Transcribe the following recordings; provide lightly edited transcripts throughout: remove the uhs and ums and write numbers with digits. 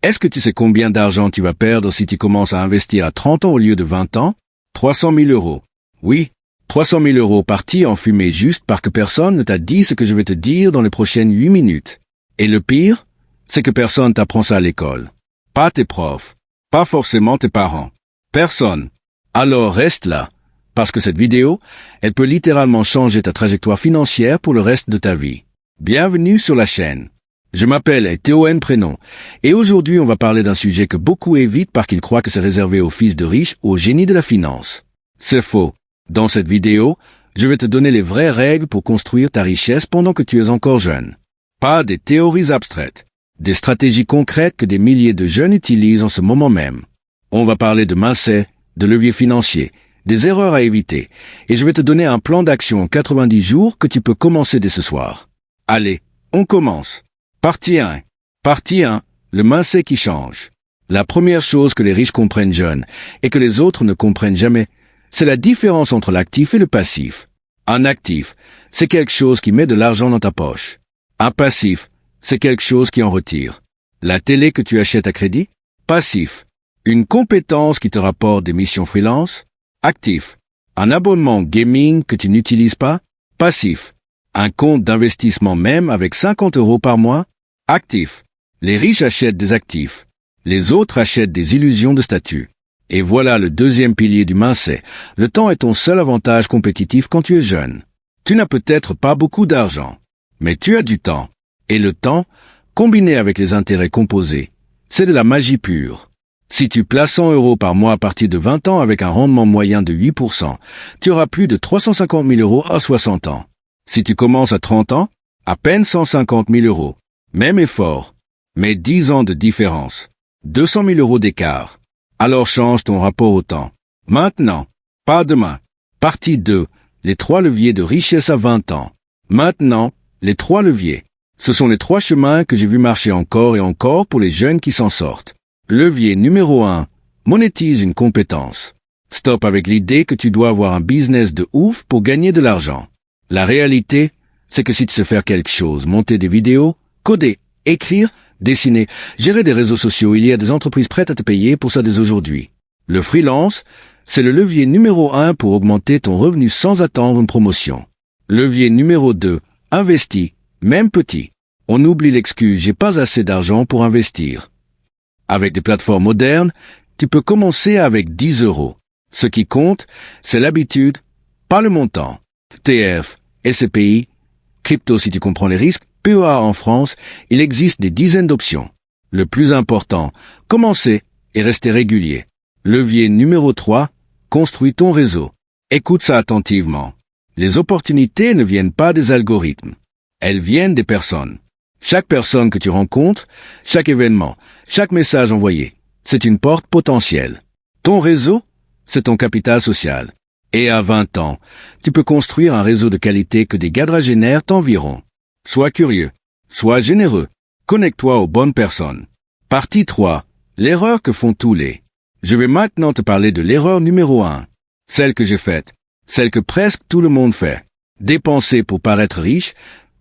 Est-ce que tu sais combien d'argent tu vas perdre si tu commences à investir à 30 ans au lieu de 20 ans? 300 000 euros. Oui, 300 000 euros partis en fumée juste parce que personne ne t'a dit ce que je vais te dire dans les prochaines 8 minutes. Et le pire, c'est que personne t'apprend ça à l'école. Pas tes profs. Pas forcément tes parents. Personne. Alors reste là. Parce que cette vidéo, elle peut littéralement changer ta trajectoire financière pour le reste de ta vie. Bienvenue sur la chaîne. Je m'appelle Théoen Prénom, et aujourd'hui on va parler d'un sujet que beaucoup évitent parce qu'ils croient que c'est réservé aux fils de riches ou aux génies de la finance. C'est faux. Dans cette vidéo, je vais te donner les vraies règles pour construire ta richesse pendant que tu es encore jeune. Pas des théories abstraites. Des stratégies concrètes que des milliers de jeunes utilisent en ce moment même. On va parler de mindset, de levier financier, des erreurs à éviter, et je vais te donner un plan d'action en 90 jours que tu peux commencer dès ce soir. Allez, on commence. Partie 1. Partie 1. Le mindset qui change. La première chose que les riches comprennent jeunes, et que les autres ne comprennent jamais, c'est la différence entre l'actif et le passif. Un actif, c'est quelque chose qui met de l'argent dans ta poche. Un passif, c'est quelque chose qui en retire. La télé que tu achètes à crédit? Passif. Une compétence qui te rapporte des missions freelance? Actif. Un abonnement gaming que tu n'utilises pas? Passif. Un compte d'investissement même avec 50 € par mois? Actif. Les riches achètent des actifs. Les autres achètent des illusions de statut. Et voilà le deuxième pilier du mindset. Le temps est ton seul avantage compétitif quand tu es jeune. Tu n'as peut-être pas beaucoup d'argent, mais tu as du temps. Et le temps, combiné avec les intérêts composés, c'est de la magie pure. Si tu places 100 € par mois à partir de 20 ans avec un rendement moyen de 8%, tu auras plus de 350 000 € à 60 ans. Si tu commences à 30 ans, à peine 150 000 €. Même effort, mais 10 ans de différence. 200 000 € d'écart. Alors change ton rapport au temps. Maintenant, pas demain. Partie 2. Les 3 leviers de richesse à 20 ans. Maintenant, les 3 leviers. Ce sont les 3 chemins que j'ai vu marcher encore et encore pour les jeunes qui s'en sortent. Levier numéro 1. Monétise une compétence. Stop avec l'idée que tu dois avoir un business de ouf pour gagner de l'argent. La réalité, c'est que si tu sais faire quelque chose, monter des vidéos, coder, écrire, dessiner, gérer des réseaux sociaux, il y a des entreprises prêtes à te payer pour ça dès aujourd'hui. Le freelance, c'est le levier numéro 1 pour augmenter ton revenu sans attendre une promotion. Levier numéro 2. Investis, même petit. On oublie l'excuse « j'ai pas assez d'argent pour investir ». Avec des plateformes modernes, tu peux commencer avec 10 €. Ce qui compte, c'est l'habitude, pas le montant. TF, SCPI, crypto si tu comprends les risques, PEA en France, il existe des dizaines d'options. Le plus important, commencer et rester régulier. Levier numéro 3, construis ton réseau. Écoute ça attentivement. Les opportunités ne viennent pas des algorithmes. Elles viennent des personnes. Chaque personne que tu rencontres, chaque événement, chaque message envoyé, c'est une porte potentielle. Ton réseau, c'est ton capital social. Et à 20 ans, tu peux construire un réseau de qualité que des quadragénaires t'envieront. Sois curieux, sois généreux, connecte-toi aux bonnes personnes. Partie 3. L'erreur que font tous les. Je vais maintenant te parler de l'erreur numéro 1. Celle que j'ai faite, celle que presque tout le monde fait. Dépenser pour paraître riche,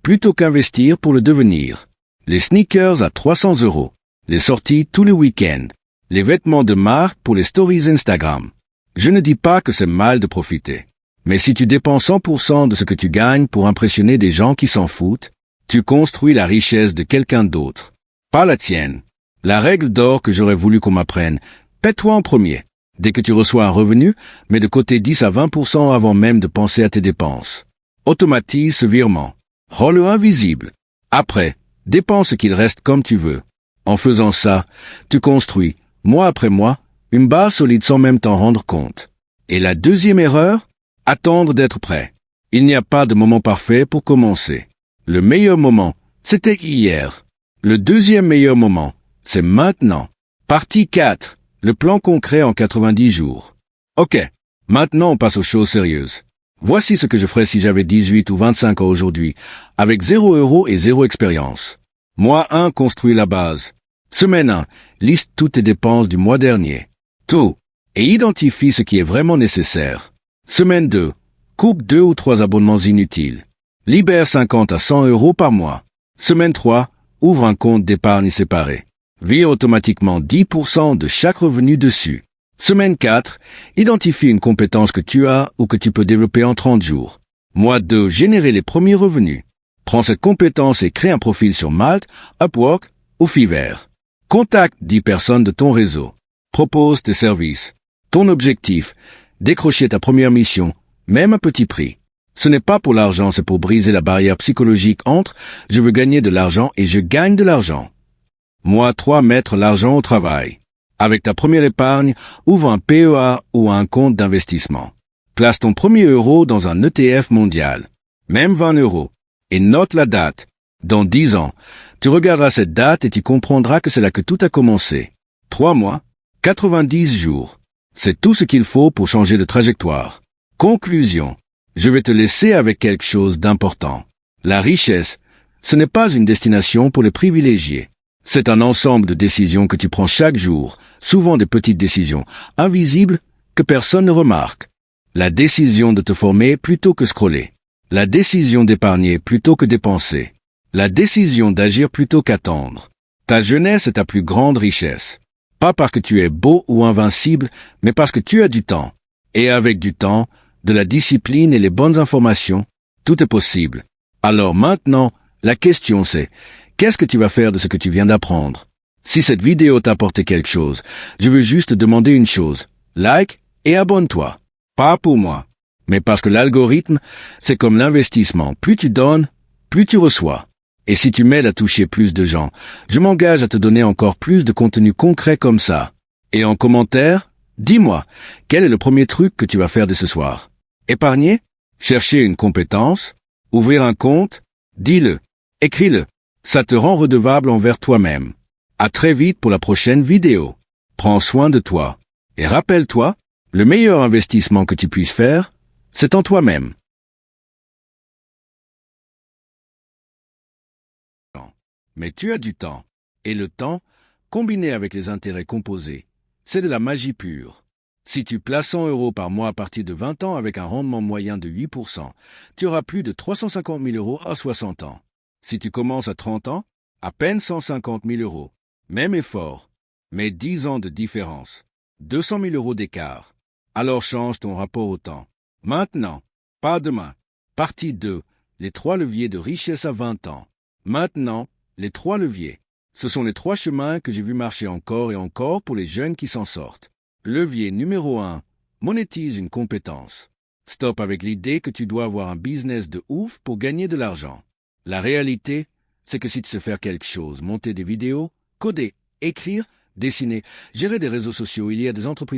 plutôt qu'investir pour le devenir. Les sneakers à 300 €. Les sorties tous les week-ends. Les vêtements de marque pour les stories Instagram. Je ne dis pas que c'est mal de profiter. Mais si tu dépenses 100% de ce que tu gagnes pour impressionner des gens qui s'en foutent, tu construis la richesse de quelqu'un d'autre. Pas la tienne. La règle d'or que j'aurais voulu qu'on m'apprenne, paie-toi en premier. Dès que tu reçois un revenu, mets de côté 10 à 20% avant même de penser à tes dépenses. Automatise ce virement. Rends-le invisible. Après, dépense ce qu'il reste comme tu veux. En faisant ça, tu construis, mois après mois, une base solide sans même t'en rendre compte. Et la deuxième erreur? Attendre d'être prêt. Il n'y a pas de moment parfait pour commencer. Le meilleur moment, c'était hier. Le deuxième meilleur moment, c'est maintenant. Partie 4. Le plan concret en 90 jours. Ok, maintenant on passe aux choses sérieuses. Voici ce que je ferais si j'avais 18 ou 25 ans aujourd'hui, avec 0 € et 0 expérience. Mois 1, construis la base. Semaine 1, liste toutes tes dépenses du mois dernier. Tout. Et identifie ce qui est vraiment nécessaire. Semaine 2, coupe 2 ou 3 abonnements inutiles. Libère 50 à 100 € par mois. Semaine 3, ouvre un compte d'épargne séparé. Vire automatiquement 10% de chaque revenu dessus. Semaine 4, identifie une compétence que tu as ou que tu peux développer en 30 jours. Mois 2, générer les premiers revenus. Prends cette compétence et crée un profil sur Malte, Upwork ou Fiverr. Contacte 10 personnes de ton réseau. Propose tes services. Ton objectif, décrocher ta première mission, même à petit prix. Ce n'est pas pour l'argent, c'est pour briser la barrière psychologique entre « je veux gagner de l'argent » et « je gagne de l'argent ». Mois 3, mettre l'argent au travail. Avec ta première épargne, ouvre un PEA ou un compte d'investissement. Place ton premier euro dans un ETF mondial, même 20 euros, et note la date. Dans 10 ans, tu regarderas cette date et tu comprendras que c'est là que tout a commencé. 3 mois, 90 jours. C'est tout ce qu'il faut pour changer de trajectoire. Conclusion. Je vais te laisser avec quelque chose d'important. La richesse, ce n'est pas une destination pour les privilégiés. C'est un ensemble de décisions que tu prends chaque jour, souvent des petites décisions, invisibles, que personne ne remarque. La décision de te former plutôt que scroller. La décision d'épargner plutôt que dépenser. La décision d'agir plutôt qu'attendre. Ta jeunesse est ta plus grande richesse. Pas parce que tu es beau ou invincible, mais parce que tu as du temps. Et avec du temps, de la discipline et les bonnes informations, tout est possible. Alors maintenant, la question c'est, qu'est-ce que tu vas faire de ce que tu viens d'apprendre? Si cette vidéo t'a apporté quelque chose, je veux juste te demander une chose. Like et abonne-toi. Pas pour moi, mais parce que l'algorithme, c'est comme l'investissement. Plus tu donnes, plus tu reçois. Et si tu m'aides à toucher plus de gens, je m'engage à te donner encore plus de contenu concret comme ça. Et en commentaire, dis-moi, quel est le premier truc que tu vas faire de ce soir? Épargner? Chercher une compétence? Ouvrir un compte? Dis-le. Écris-le. Ça te rend redevable envers toi-même. À très vite pour la prochaine vidéo. Prends soin de toi. Et rappelle-toi, le meilleur investissement que tu puisses faire, c'est en toi-même. Mais tu as du temps. Et le temps, combiné avec les intérêts composés, c'est de la magie pure. Si tu places 100 euros par mois à partir de 20 ans avec un rendement moyen de 8%, tu auras plus de 350 000 euros à 60 ans. Si tu commences à 30 ans, à peine 150 000 euros. Même effort, mais 10 ans de différence. 200 000 euros d'écart. Alors change ton rapport au temps. Maintenant, pas demain. Partie 2. Les 3 leviers de richesse à 20 ans. Maintenant, les 3 leviers. Ce sont les 3 chemins que j'ai vu marcher encore et encore pour les jeunes qui s'en sortent. Levier numéro 1. Monétise une compétence. Stop avec l'idée que tu dois avoir un business de ouf pour gagner de l'argent. La réalité, c'est que si tu sais faire quelque chose, monter des vidéos, coder, écrire, dessiner, gérer des réseaux sociaux, il y a des entreprises